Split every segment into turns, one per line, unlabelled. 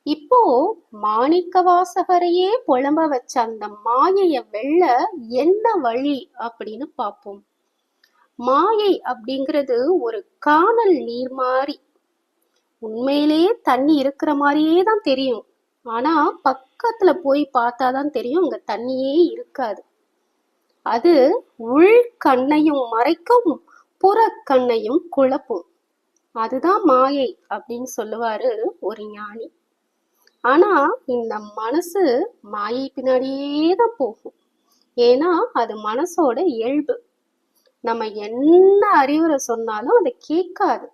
இப்போ மாணிக்க வாசகரையே புலம்ப வச்ச அந்த மாயைய வெல்ல என்ன வழி அப்படின்னு பார்ப்போம். மாயை அப்படிங்கிறது ஒரு கானல் நீர் மாதிரி. உண்மையிலேயே தண்ணி இருக்கிற மாதிரியே தான் தெரியும். ஆனா பக்கத்துல போய் பார்த்தாதான் தெரியும் அங்க தண்ணியே இருக்காது. அது உள் கண்ணையும் மறைக்கும், புற கண்ணையும் குழப்பும். அதுதான் மாயை அப்படின்னு சொல்லுவாரு ஒரு ஞானி. ஆனா இந்த மனசு மாயை பின்னாடியே தான் போகும். ஏன்னா அது மனசோட இயல்பு. நம்ம என்ன அறிவுரை சொன்னாலும் அதை கேட்காது.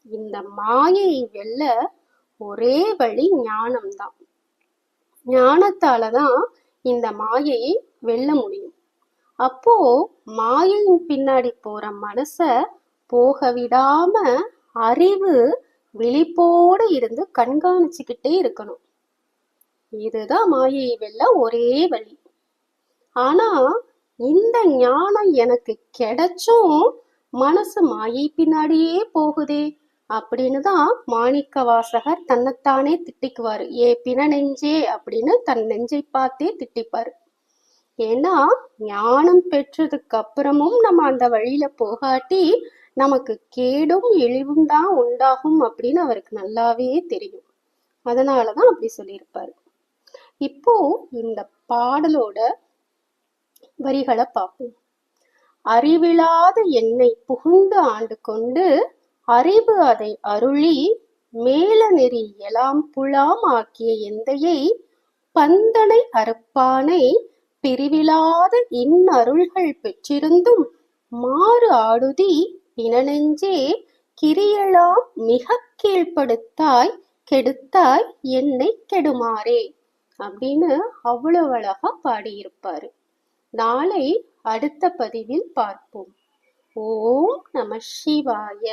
இந்த மாயையை வெல்ல ஒரே வழி ஞானம்தான். ஞானத்தாலதான் இந்த மாயையை வெல்ல முடியும். அப்போ மாயையின் பின்னாடி போற மனச போக விடாம அறிவு விழிப்போடு இருந்து கண்காணிச்சுக்கிட்டே இருக்கணும். இதுதான் மாயையை வெல்ல ஒரே வழி. ஆனா இந்த ஞானம் எனக்கு கிடைச்சும் மனசு மாயை பின்னாடியே போகுதே அப்படின்னு தான் மாணிக்க வாசகர் தன்னைத்தானே திட்டிக்குவாரு. ஏ பின நெஞ்சே அப்படின்னு தன் நெஞ்சை பார்த்தே திட்டிப்பாரு. ஏன்னா ஞானம் பெற்றதுக்கு அப்புறமும் நம்ம அந்த வழியில போகாட்டி நமக்கு கேடும் இழிவும் தான் உண்டாகும் அப்படின்னு அவருக்கு நல்லாவே தெரியும். அதனாலதான் அப்படி சொல்லியிருப்பாரு. இப்போ இந்த பாடலோட வரிகளை பார்ப்போம். அறிவிலாத என்னை புகுந்து ஆண்டு கொண்டு அறிவு அதை அருளி மேல நெறி எலாம் புலாம் ஆக்கிய எந்தையை பந்தனை அறுப்பானை பிரிவிலாத இன்னருள்கள் பெற்றிருந்தும் மாறு ஆடுதி பிணநெஞ்சே கிரியலாம் மிக கீழ்ப்படுத்தாய் கெடுத்தாய் என்னை கெடுமாறே அப்படின்னு அவ்வளவு அழகா பாடியிருப்பாரு. நாளை அடுத்த பதிவில் பார்ப்போம். ஓம் நம சிவாய.